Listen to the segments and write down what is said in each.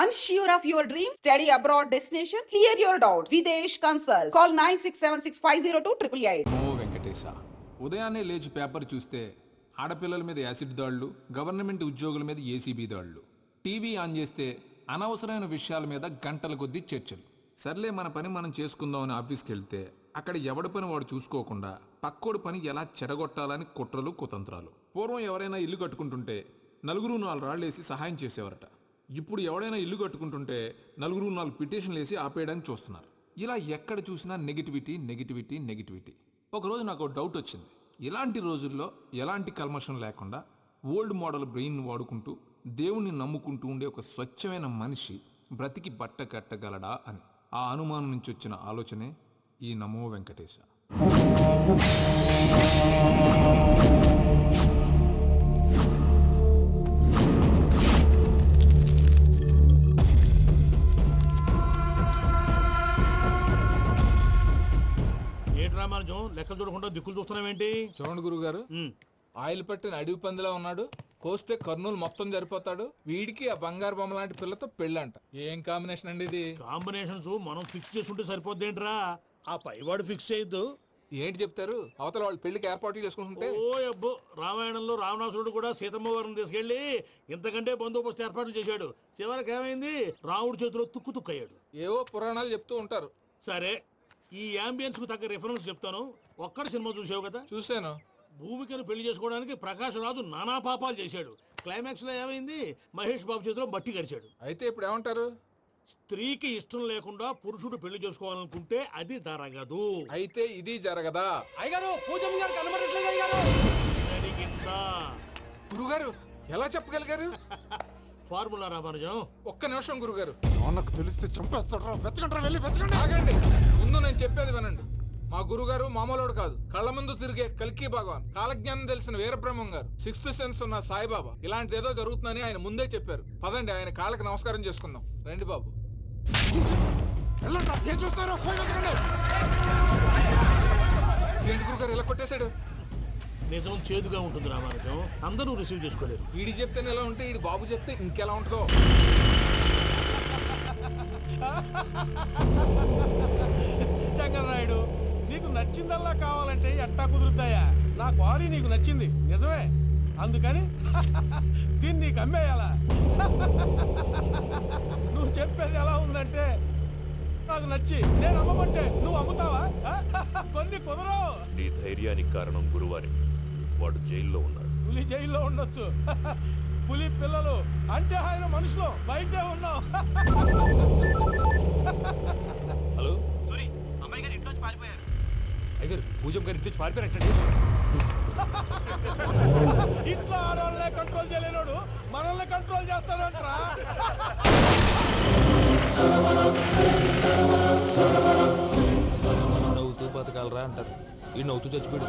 Unsure of your dream? Study abroad destination? Clear your doubts. Videsh Consult. Call 9676502888. ఓ వెంకటేశ, ఉదయాన్నే లేచి paper చూస్తే ఆడపిల్లల మీద యాసిడ్ దాడులు, గవర్నమెంట్ ఉద్యోగుల మీద ఏసీబీ దాడులు, టీవీ ఆన్ చేస్తే అనవసరమైన విషయాల మీద గంటల కొద్దీ చర్చలు. సర్లే మన పని మనం చేసుకుందామని ఆఫీస్కి వెళ్తే అక్కడ ఎవడి పని వాడు చూసుకోకుండా పక్కోడి పని ఎలా చెడగొట్టాలని కుట్రలు కుతంత్రాలు. పూర్వం ఎవరైనా ఇల్లు కట్టుకుంటుంటే నలుగురు 4 రాళ్ళేసి సహాయం చేసేవారట. ఇప్పుడు ఎవడైనా ఇల్లు కట్టుకుంటుంటే నలుగురు 4 పిటిషన్లు వేసి ఆపేయడానికి చూస్తున్నారు. ఇలా ఎక్కడ చూసినా నెగిటివిటీ నెగిటివిటీ నెగిటివిటీ. ఒకరోజు నాకు డౌట్ వచ్చింది. ఇలాంటి రోజుల్లో ఎలాంటి కల్మషం లేకుండా ఓల్డ్ మోడల్ బ్రెయిన్ వాడుకుంటూ దేవుణ్ణి నమ్ముకుంటూ ఉండే ఒక స్వచ్ఛమైన మనిషి బ్రతికి బట్ట కట్టగలడా అని. ఆ అనుమానం నుంచి వచ్చిన ఆలోచనే ఈ నమో వెంకటేశ. రామానుజం లెక్కలు చూడకుండా దిక్కులు చూస్తున్నావేంటి? చూడండి గురుగారు, ఆయిల్ పట్టిన అడవి పందిలా ఉన్నాడు. కోస్తే కర్నూలు మొత్తం జరిపోతాడు. వీడికి ఆ బంగారు బొమ్మ లాంటి పిల్లతో పెళ్ళంట. ఏం కాంబినేషన్ అండి ఇది? కాంబినేషన్స్ మనం ఫిక్స్ చేసుకుంటే సరిపోద్దేంట్రా, ఆ పైవాడు ఫిక్స్ చేయొద్దు. ఏంటి చెప్తారు? అవతల వాళ్ళు పెళ్లికి ఏర్పాట్లు చేసుకుంటుంటే. ఓ అబ్బో, రామాయణంలో రావణాసురుడు కూడా సీతమ్మ వారిని తీసుకెళ్లి ఇంతకంటే బందోబస్తు ఏర్పాట్లు చేశాడు. చివరికి ఏమైంది? రాముడి చేతిలో తుక్కు తుక్కయ్యాడు. ఏవో పురాణాలు చెప్తూ ఉంటారు. సరే, ఈ అంబియన్స్ కు తగ్గ రిఫరెన్స్ చెప్తాను. ఒక్కడి సినిమా చూసావు కదా? చూశాను. భూమికను పెళ్లి చేసుకోవడానికి ప్రకాష్ రాజు నానా పాపాలు చేశాడు. క్లైమాక్స్ లో ఏమైంది? మహేష్ బాబు చేతిలో బట్టి గరిచాడు. అయితే ఇప్పుడు ఏమంటారు? స్త్రీకి ఇష్టం లేకుండా పురుషుడు పెళ్లి చేసుకోవాలనుకుంటే అది జరగదు. అయితే ఇది జరగదా? అయ్యగారు, పూజమ్మ గారు కనబడట్లేదు అయ్యగారు. జరిగిందా? గురుగారు ఎలా చెప్పగలిగారు? ఫార్ములా రామానుజం. ఒక్క నిమిషం గురుగారు. నాకు తెలిస్తే చంపేస్తాడు. వెతకండి, వెళ్ళి వెతకండి. ఆగండి, ముందు నేను చెప్పేది వినండి. మా గురుగారు మామూలుడు కాదు. కళ్ళ ముందు తిరిగే కల్కి భగవాన్, కాలజ్ఞానం తెలిసిన వీరబ్రహ్మం గారు, 6th సెన్స్ ఉన్న సాయిబాబా. ఇలాంటి ఏదో జరుగుతుందని ఆయన ముందే చెప్పారు. పదండి, ఆయన కాళ్ళకి నమస్కారం చేసుకుందాం. రండి బాబు. ఏం చూస్తారో పోయి వెతకండి. ఏంటి గురుగారు ఇలా కొట్టేశాడు? నిజం చేదుగా ఉంటుంది రామానుజం, అందరూ రిసీవ్ చేసుకోలేరు. వీడి చెప్తేనే ఎలా ఉంటే వీడి బాబు చెప్తే ఇంకెలా ఉంటుందో. చంగలరాయుడు, నీకు నచ్చిందల్లా కావాలంటే ఎట్టా కుదురుతాయా? నా క్వారీ నీకు నచ్చింది నిజమే, అందుకని దీన్ని నీకు అమ్మేయాలా? నువ్వు చెప్పేది ఎలా ఉందంటే నాకు నచ్చి నేను అమ్మమంటే నువ్వు అమ్ముతావా? కొన్ని కుదరవు. నీ ధైర్యానికి కారణం గురువారి. వాడు జైల్లో ఉన్నాడు. పులి జైల్లో ఉండొచ్చు, పులి పిల్లలు అంటే ఆయన మనుషులు బయటే ఉన్నావు. హలో సారీ, అమ్మాయి గారు ఇంట్లోంచి పారిపోయారు. అయ్యారు, పూజం గారి ఇంటి పారిపోయారంటండి. ఇంట్లో ఆడవాళ్ళనే కంట్రోల్ చేయలేనోడు మనల్ని కంట్రోల్ చేస్తాడంటరా. నవ్వుతూ బతకాలరా అంటారు, ఈ నవ్వుతూ చచ్చిపోయాడు.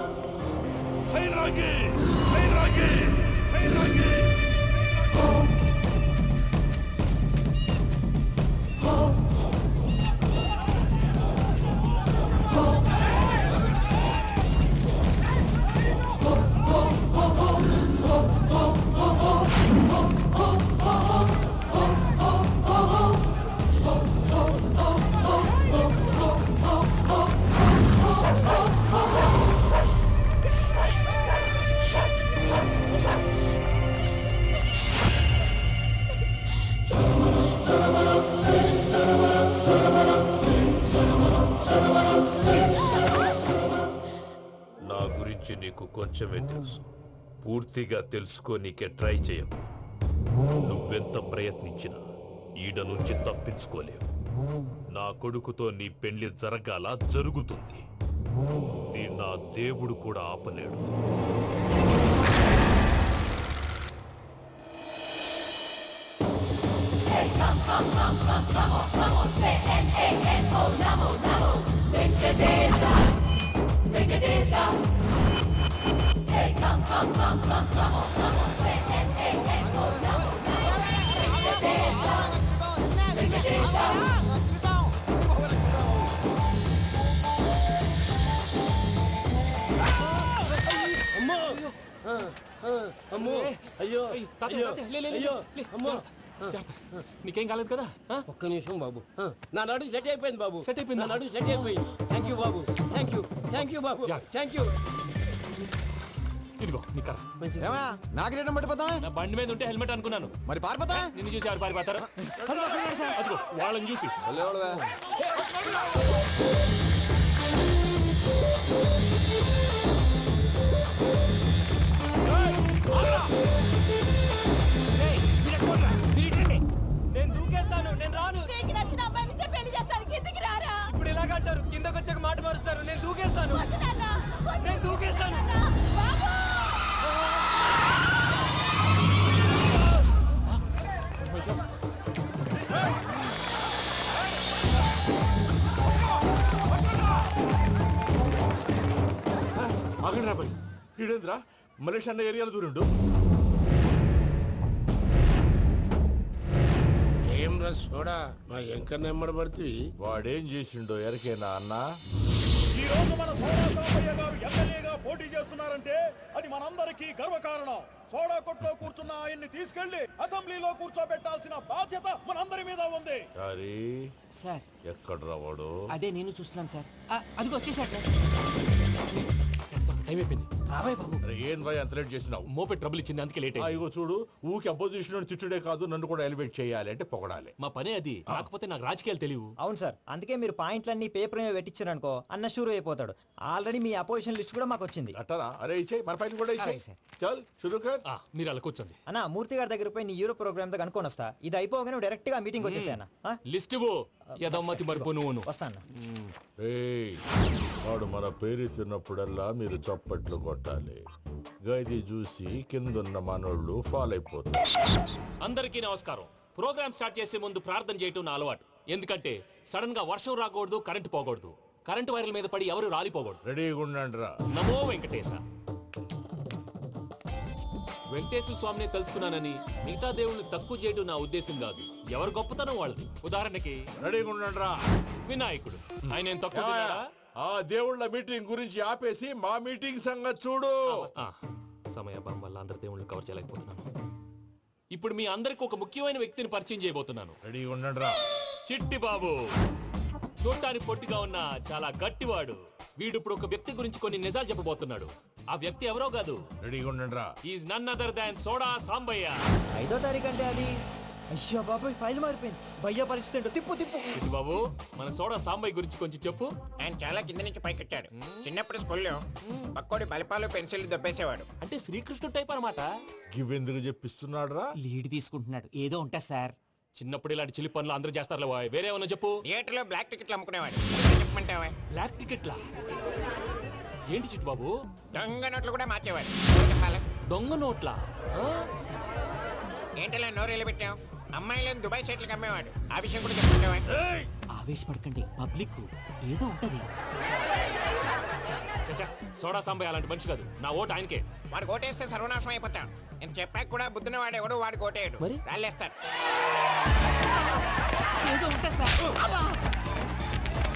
నా గురించి నీకు కొంచెమే తెలుసు. పూర్తిగా తెలుసుకోనీకే ట్రై చేయకు. నువ్వెంత ప్రయత్నించినా ఈడ నుంచి తప్పించుకోలేవు. నా కొడుకుతో నీ పెళ్లి జరగాల జరుగుతుంది. నా దేవుడు కూడా ఆపలేడు. అమ్మో, అయ్యో, అయ్యో, అయ్యో, అమ్మో, నీకేం కాలేదు కదా ఒక్క నిమిషం బాబు నా నడు సెట్ అయిపోయింది బాబు. సెట్ అయిపోయిందా? నా నడు సెట్ అయిపోయింది. Thank you Babu. Thank you. Thank you Babu. Thank you. ఇదిగో నీ కర్ర. నాకు రేటం పట్టిపోతావా? నా బండి మీద ఉంటే హెల్మెట్ అనుకున్నాను. మరి పారిపోతా? నిన్ను చూసి ఎవరు పారిపోతారా? అదిగో వాళ్ళని చూసి. నేను దూకేస్తాను, నేను రాను. నీకు నచ్చిన అబ్బాయి నుంచే పెళ్లి చేస్తాను. కిందకి రారా. ఇప్పుడు ఇలాగంటారు, కిందకు వచ్చాక మాట మారుస్తారు. నేను దూకేస్తాను, వద్దు నాన్న. వద్దు. నేను దూకేస్తాను. బాబు. ఆగండి రాబాయ్, ఈడేంద్రా మలేషియా అన్న ఏరియాలో దూరిండు. ఏం రస్ చూడా మా ఎంకర్ నెమ్మడి పడుతుంది. వాడేం చేసిండో ఎరకేనా అన్న? ఈ రోజు మన సోడా సాంబయ్య గారు ఎమ్మెల్యేగా పోటీ చేస్తున్నారంటే అది మనందరికీ గర్వకారణం. సోడా కొట్లో కూర్చున్న ఆయన్ని తీసుకెళ్లి అసెంబ్లీలో కూర్చోబెట్టాల్సిన బాధ్యత మనందరి మీద ఉంది. సారీ సార్ ఎక్కడ రావాడు? అదే నేను చూస్తున్నాను సార్. అదిగో వచ్చేసాడు సార్. టైం అయిపోయింది. రాబాయ్ బాబు. అరే ఏం భయ అంత లేట్ చేసినావు? మోపే ట్రబుల్ ఇచ్చింది, అందుకే లేట్ అయింది. ఇగో చూడు, ఊకి అపోజిషన్ తిట్టుడే కాదు, నన్ను కూడా ఎలివేట్ చేయాలి అంటే పొగడాలి. మా పనే అది. కాకపోతే నాకు రాజకీయాలు తెలియవు. అవును సార్, అందుకే మీరు పాయింట్లన్నీ పేపర్ మీద పెట్టించారు అనుకో, అన్న షూర్ అయిపోతాడు. ఆల్రెడీ మీ అపోజిషన్ లిస్ట్ కూడా మాకు వచ్చింది. అట్టనా? అరే ఇచ్చేయి, మన ఫైల్ కూడా ఇచ్చేయి. అలాగే సార్. చల్ షురూ కర్. మీరు అలా కూర్చోండి. అన్న మూర్తి గారి దగ్గర పోయి నీ యూరో ప్రోగ్రామ్ తో కనుక్కొని వస్తా. ఇది అయిపోగానే డైరెక్ట్ గా మీటింగ్ వచ్చేసాయన్న. లిస్ట్ ఇవ్వు. యదమ్మతి మరిపో నువ్వు. వస్తా అన్న. ఏయ్, వాడు మన పేరు తిన్నప్పుడల్లా మీరు చప్పట్లు కొట్టాలి. గది చూసి కిందున్న మనోళ్ళు ఫాలో అయిపోతారు. అందరికీ నమస్కారం. ప్రోగ్రామ్ స్టార్ట్ చేసే ముందు ప్రార్థన చేయటం నా అలవాటు. ఎందుకంటే సడన్ గా వర్షం రాకూడదు, కరెంటు పోకూడదు, కరెంటు వైర్ల మీద పడి ఎవరు రాలిపోకూడదు. రెడీగా ఉండండి రా. నమో వెంకటేశ. వెంకటేశ్వర స్వామిని తెలుసుకున్నానని మిగతా దేవుళ్ళని తక్కువ చేయడం నా ఉద్దేశం కాదు. ఎవరు గొప్పతనం వాళ్ళది. ఉదాహరణకి రెడీగా ఉండండి రా. వినాయకుడు. ఆయన ఏం తక్కువ తిన్నాడా? ఆ దేవుళ్ళ మీటింగ్ గురించి ఆపేసి మా మీటింగ్ సంగతి చూడు. సమయాభావం వల్ల అందరి దేవుళ్ళని కవర్ చేయలేకపోతున్నాను. ఇప్పుడు మీ అందరికి ఒక ముఖ్యమైన వ్యక్తిని పరిచయం చేయబోతున్నాను. రెడీగా ఉండండి రా. చిట్టి బాబు. చూడ్డానికి పొట్టిగా ఉన్న చాలా గట్టివాడు. వీడు ఇప్పుడు ఒక వ్యక్తి గురించి కొన్ని నిజాలు చెప్పబోతున్నాడు. ఆ వ్యక్తి ఎవరో కాదు. రెడీగా ఉండండి రా. Is none other than soda Sambayya. 5వ తారీఖు అంటే అది. అయ్యో బాబాయ్, ఫైల్ మారిపోయింది. భయ్య పరిస్థితి ఏంటో తిప్పు తిప్పు. చిట్టి బాబు, మన సోడా సాంబయ్య గురించి కొంచెం చెప్పు. ఆయన చాలా కింద నుంచి పైకెట్టాడు. చిన్నప్పుడు స్కూల్లో పక్కోడి బలిపాలు పెన్సిల్ దొబ్బేసేవాడు. అంటే శ్రీకృష్ణుడు టైప్ అన్నమాట. గివెందుకు చెప్పిస్తున్నాడు రా? లీడ్ తీసుకుంటున్నాడు. ఏదో ఉంటా సార్. చిన్నప్పుడు ఇలాంటి చిలి పనులు అందరూ చేస్తారు. వేరే ఏమన్నా చెప్పు. థియేటర్లో బ్లాక్ టికెట్లు అమ్ముకునేవాడు. చెప్పమంటావా? బ్లాక్ టికెట్లా? ఏంటి చిట్టు బాబు? దొంగ నోట్లు కూడా మార్చేవాడు. చెప్పాలా? దొంగ నోట్లా? ఏంటలా నోరేళ్ళు పెట్టావు? అమ్మాయిలను దుబాయ్ సైట్లకు అమ్మేవాడు. ఆ విషయం కూడా చెప్పమంటావా? ఆవేశపడకండి, పబ్లిక్ ఏదో ఉంటది. చచ్చా, సోడా సాంబయ్య అలాంటి మనిషి కాదు. నా ఓటు ఆయనకే. వాడు కోటేస్తే సర్వనాశనం అయిపోతాం. ఇంత చెప్పాక కూడా బుద్ధిన వాడు ఎవడు వాడు కోటేయడు. మరి? రాళ్ళేస్తారు. ఏదో ఉంటా సార్.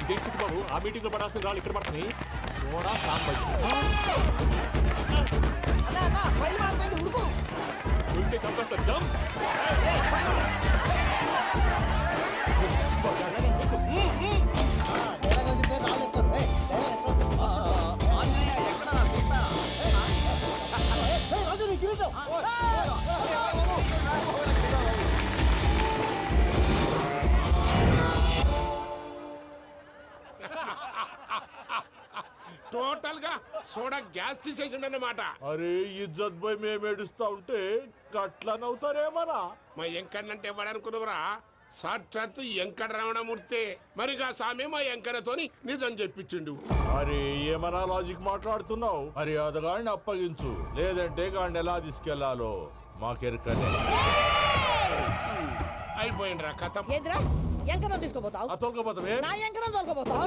ఇదేంటి చిట్టు బాబు, ఆ మీటింగ్ లో పడాల్సిన రాళ్ళు ఇక్కడ పడుతున్నాయి. సోడా సాంబయ్య ఉంటే చంపేస్తారు. జంప్. టోటల్ గా సోడా గ్యాస్ తీసేసిండు అన్నమాట. అరే ఇజ్జత్ పోయి మేము ఏడుస్తా ఉంటే గట్లా నవ్వుతారేమనా? మా ఎంకన్నంటే ఎవడనుకున్నావురా? సాక్షాత్తు ఎంకట రమణమూర్తి. మరిగా సామె మా ఎంకరతోని నిజం చెప్పించిండు. అరే ఏమన్నా లాజిక్ మాట్లాడుతున్నావు? అరే అదగాడిని అప్పగించు, లేదంటే గాడిని ఎలా తీసుకెళ్లాలో మాకెరకనే. అయిపోయిండ్రా కథ. ఏంద్రా ఎంకనం తీసుకోపోతావు తోలుకోపోతావే నా ఎంకనం తోలుకోపోతావు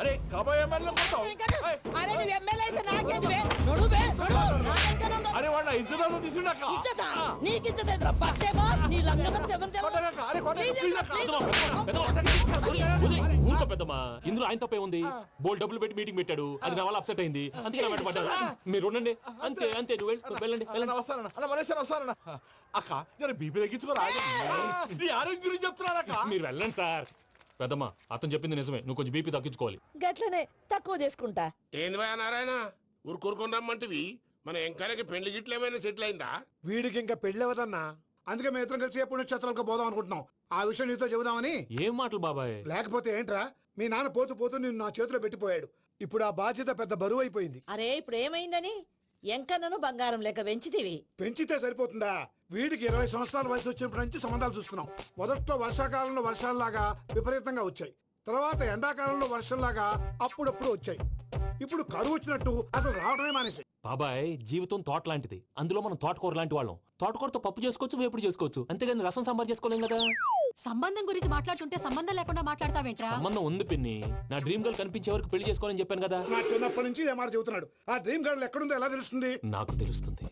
అరే కాబోయే ఎమ్మెల్యే పోతావు అరే నువ్వు ఎమ్మెల్యే అయితే నాకేది బే నడు బే నడు నా ఎంకనం అరే వాళ్ళ ఇద్దరు తీసుకున్నాక ఇచ్చతా నీకు ఇచ్చదేద్రా బస్సే బాస్ నీ లంగమని ఎవరు ఊరుకో పెద్దమ్మా ఇందులో ఆయన తప్పే ఉంది బోల్ డబ్బులు పెట్టి మీటింగ్ పెట్టాడు అది నా వల్ల అప్సెట్ అయింది అందుకే నా వెంట పడ్డారు మీరు ఉండండి అంతే అంతే నువ్వు వెళ్ళండి వెళ్ళండి వస్తానన్న అన్న మలేశ్వరం వస్తానన్న అక్క నేను బీపీ తగ్గించుకోరా నీ ఆరోగ్యం గురించి చెప్తున్నాను అక్క మీరు వెళ్ళండి సార్ పెద్దమ్మా అతను చెప్పింది నిజమే నువ్వు కొంచెం బీపీ తగ్గించుకోవాలి గట్లనే తక్కువ చేసుకుంటా ఏంది భయ నారాయణ ఊరుకూరుకొని రమ్మంటివి మన ఎంకరకి పెళ్లి గిట్లు ఏమైనా సెటిల్ అయిందా? వీడికి ఇంకా పెళ్ళవదన్నా, అందుకే మేము ఇద్దరం కలిసి పుణ్యక్షేత్రాలకు పోదాం అనుకుంటున్నాం. ఆ విషయం నీతో చెబుదామని. ఏం మాటలు బాబాయ్? లేకపోతే ఏంట్రా, మీ నాన్న పోతూ పోతూ నిన్ను నా చేతిలో పెట్టిపోయాడు. ఇప్పుడు ఆ బాధ్యత పెద్ద బరువు అయిపోయింది. అరే ఇప్పుడు ఏమైందని ఎంకన్నను బంగారం లెక్క పెంచితివి. పెంచితే సరిపోతుందా? వీడికి 20 సంవత్సరాల వయసు వచ్చినప్పటి నుంచి సంబంధాలు చూస్తున్నాం. మొదట్లో వర్షాకాలంలో వర్షాలలాగా విపరీతంగా వచ్చాయి, తర్వాత ఎండాకాలంలో వర్షంలాగా అప్పుడప్పుడు వచ్చాయి. ఇప్పుడు కరువు వచ్చినట్టు అసలు రావడమే మానేసి. బాబాయ్ జీవితం తోట లాంటిది, అందులో మనం తోటకూర లాంటి వాళ్ళం. తోటకూరతో పప్పు చేసుకోవచ్చు, వేపుడు చేసుకోవచ్చు, అంతేగాని రసం సాంబార్ చేసుకోలేం కదా. సంబంధం గురించి మాట్లాడుతుంటే సంబంధం లేకుండా మాట్లాడతావేంట్రా? సంబంధం ఉంది పిన్ని, నా డ్రీమ్ గర్ల్ కనిపించే వరకు పెళ్లి చేసుకోవాలని చెప్పాను కదా. నా చిన్నప్పటి నుంచి ఏ మాట చెబుతున్నాడు. ఆ డ్రీమ్ గర్ల్ ఎక్కడుందో ఎలా తెలుస్తుంది? నాకు తెలుస్తుంది.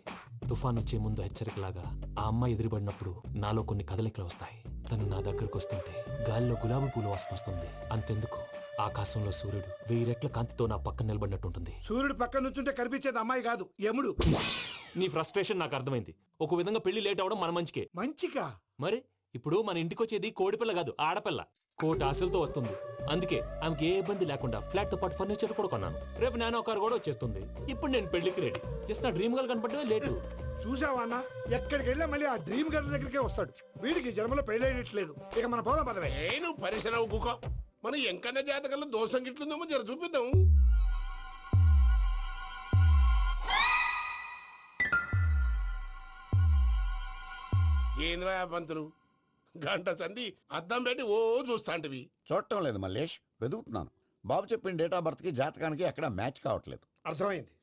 తుఫాన్ వచ్చే ముందు హెచ్చరికలాగా ఆ అమ్మాయి ఎదురుపడినప్పుడు నాలో కొన్ని కదలికలు వస్తాయి. తను నా దగ్గరకు వస్తుంటే గాలిలో గులాబీ పూలు వాసన వస్తుంది. అంతెందుకు, ఆకాశంలో సూర్యుడు 1000 రెట్ల కాంతితో నా పక్కన నిలబడినట్టుంటుంది. సూర్యుడు పక్కన నుంచుంటే కనిపించేది అమ్మాయి కాదు, యముడు. నీ ఫ్రస్ట్రేషన్ నాకు అర్థమైంది. ఒక విధంగా పెళ్లి లేట్ అవడం మన మంచికే. మంచిగా? మరి ఇప్పుడు మన ఇంటికి వచ్చేది కోడిపిల్ల కాదు, ఆడపిల్ల. కోటి ఆశలతో వస్తుంది. అందుకే ఆమెకి ఏ ఇబ్బంది లేకుండా ఫ్లాట్ తో పాటు ఫర్నిచర్ కూడా కొన్నాను. రేపు నానో కారు కూడా వచ్చేస్తుంది. ఇప్పుడు నేను పెళ్లికి రెడీ. జస్ట్ నా డ్రీమ్ గర్ల్ కనపడమే లేటు. చూసావా అన్న, ఎక్కడికి వెళ్ళా మళ్ళీ ఆ డ్రీమ్ గర్ల్ దగ్గరికే వస్తాడు. వీడికి జన్మలో పెళ్ళేయట్లేదు. ఇక మన పోదాం పదవే. నువ్వు పరిశ్రమ కుకో. మన ఎంకన్న జాతకంలో దోషం గిట్లుందేమో జర చూపిద్దాం. ఏంది పంతులు, గంట సంధి అద్దం పెట్టి ఓ చూస్తాంటివి. చూడటం లేదు మల్లేష్, వెతుకుతున్నాను. బాబు చెప్పిన డేట్ ఆఫ్ బర్త్ కి జాతకానికి ఎక్కడ మ్యాచ్ కావట్లేదు. అర్థమైంది.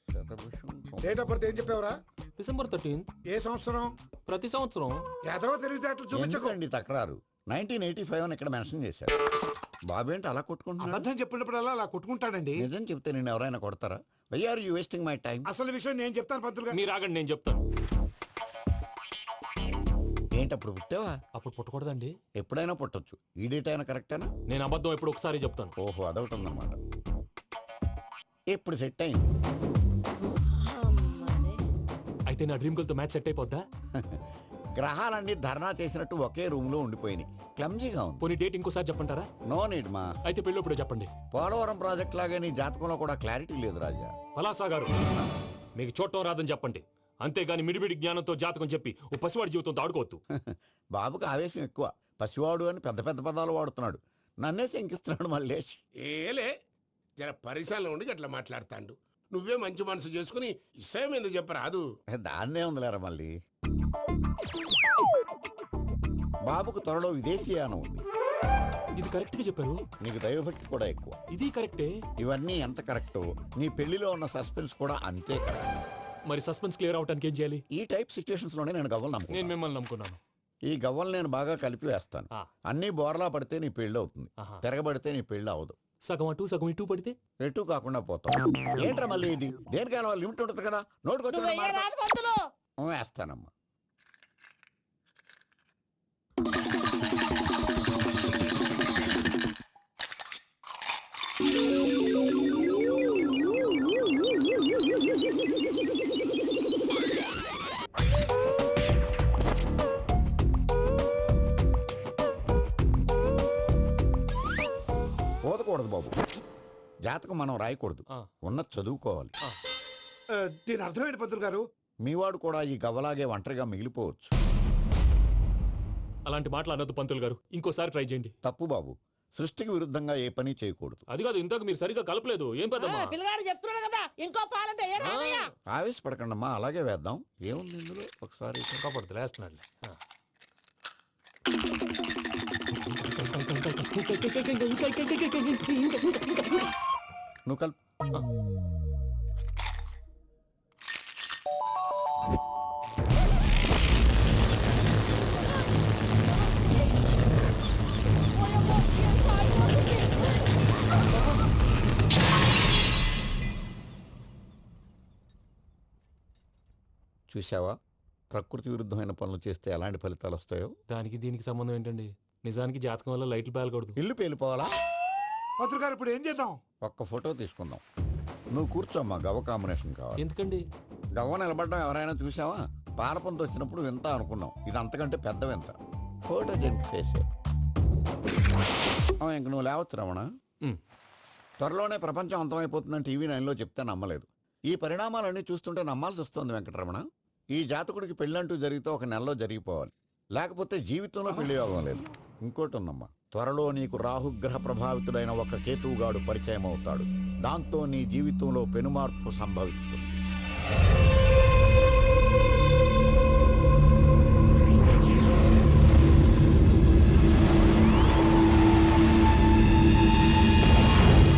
డేట్ ఆఫ్ బర్త్ ఏం చెప్పావురా? December 13th. ఏ సంవత్సరం? ప్రతి సంవత్సరం. ఎదవ తెలివితేటలు చూపించకండి. తక్రారు 1985 అని ఇక్కడ మెన్షన్ చేశాడు. బాబు ఏంటి అలా కొట్టుకుంటున్నాడు? అబద్ధం చెప్పినప్పుడల్లా అలా కొట్టుకుంటాడండి. నిజం చెప్తే నేను ఎవరైనా కొడతారా? Why are you wasting my time? అసలు విషయం నేను చెప్తాను పంతులు గారు. మీరు ఆగండి, నేను చెప్తాను. ఏంటి అప్పుడు పుట్టావా? అప్పుడు పుట్టకూడదండి. ఎప్పుడైనా పుట్టొచ్చు. ఈ డేట్ అయినా కరెక్టేనా? నేను అబద్ధం ఎప్పుడు ఒకసారి చెప్తాను. ఓహో, అదొకటి ఉందన్నమాట. ఎప్పుడు సెట్ అయింది? అయితే నా డ్రీమ్ గర్ల్ తో మ్యాచ్ సెట్ అయిపోద్దా? గ్రహాలన్నీ ధర్నా చేసినట్టు ఒకే రూమ్ లో ఉండిపోయినాయి. క్లమ్జీగా ఉంది. పోనీ డేట్ ఇంకోసారి చెప్పంటారా? నో నీడ్ మా. అయితే పెళ్ళప్పుడు చెప్పండి. పోలవరం ప్రాజెక్ట్ లాగా నీ జాతకంలో కూడా క్లారిటీ లేదు రాజా. పలాసా గారు, మీకు చూడటం రాదని చెప్పండి. అంతేగాని మిడిమిడి జ్ఞానంతో జాతకం చెప్పి ఓ పసివాడి జీవితంతో ఆడుకోవద్దు. బాబుకి ఆవేశం ఎక్కువ. పసివాడు అని పెద్ద పెద్ద పదాలు వాడుతున్నాడు. నన్నే శంకిస్తున్నాడు మల్లేష్. ఏలే జర పరిశ్రమలో ఉండి అట్లా మాట్లాడతాండు. నువ్వే మంచి మనసు చేసుకుని ఇష్టం ఎందుకు చెప్పరాదు? దాన్నే ఉందిలేరా మళ్ళీ. బాబుకు త్వరలో విదేశీయానం ఉంది. ఇది కరెక్ట్ గా చెప్పారు. నీకు దైవభక్తి కూడా ఎక్కువ. ఇది కరెక్టే. ఇవన్నీ ఎంత కరెక్టో నీ పెళ్లిలో ఉన్న సస్పెన్స్ కూడా అంతే కరెక్ట్. మరి సస్పెన్స్ క్లియర్ అవడానికి ఏం చేయాలి? ఈ టైప్ సిచ్యువేషన్స్ లోనే నేను గవ్వలు నమ్ముకున్నాను. నేను మిమ్మల్ని నమ్ముకున్నాను. ఈ గవ్వలు నేను బాగా కలిపి వేస్తాను. అన్ని బోర్లా పడితే నీ పెళ్లి అవుతుంది, తిరగబడితే నీ పెళ్లి అవదు. సగం అటు సగం ఇటు పడితే ఎటు కాకుండా పోతాం. ఏంట్రా మళ్ళీ ఇది? దేనికైనా లిమిట్ ఉంటుంది కదా. నోటుకొచ్చి వేస్తానమ్మా. పోదకూడదు బాబు. జాతకం మనం రాయకూడదు, ఉన్నది చదువుకోవాలి. దీని అర్థమైంది పంతులు గారు. మీవాడు కూడా ఈ గవ్వలాగే ఒంటరిగా మిగిలిపోవచ్చు. అలాంటి మాటలు అనొద్దు పంతులు గారు, ఇంకోసారి ట్రై చేయండి. తప్పు బాబు. సృష్టికి విరుద్ధంగా ఏ పని చేయకూడదు. అది కాదు, ఇంతకు మీరు సరిగ్గా కలపలేదు. ఏం పెద్దమ్మా? పిల్లగాడు చెప్తున్నాడు కదా, ఇంకో పాలంటే ఆవేశపడకండమ్మా, అలాగే వేద్దాం. ఏముంది ఇందులో? ఒకసారి కాపాడుతు వేస్తున్నాడు. నువ్వు కల్. చూసావా ప్రకృతి విరుద్ధమైన పనులు చేస్తే ఎలాంటి ఫలితాలు వస్తాయో. దానికి దీనికి సంబంధం ఏంటండి? నిజానికి జాతకం వల్ల లైట్లు పేలకూడదు. ఇల్లు పేలిపోవాలా? పత్రికారు ఇప్పుడు ఏం చేద్దాం? ఒక్క ఫోటో తీసుకుందాం. నువ్వు కూర్చోమ్మా, గవ్వ కాంబినేషన్ కావాలి. ఎందుకండి? గవ్వ నిలబడడం ఎవరైనా చూసావా? పాలపంత వచ్చినప్పుడు వింత అనుకున్నాం, ఇది అంతకంటే పెద్ద వింత. ఫోటో జంక్ చేసే ఇంక నువ్వు లేవచ్చు రమణ. త్వరలోనే ప్రపంచం అంతమైపోతుందని టీవీ 9లో చెప్తే నమ్మలేదు. ఈ పరిణామాలన్నీ చూస్తుంటే నమ్మాల్సి వస్తుంది వెంకటరమణ. ఈ జాతకుడికి పెళ్ళంటూ జరిగితే ఒక నెలలో జరిగిపోవాలి, లేకపోతే జీవితంలో పెళ్లి యోగం లేదు. ఇంకోటి ఉందమ్మా, త్వరలో నీకు రాహుగ్రహ ప్రభావితుడైన ఒక కేతువుగాడు పరిచయం అవుతాడు. దాంతో నీ జీవితంలో పెనుమార్పు సంభవిస్తుంది.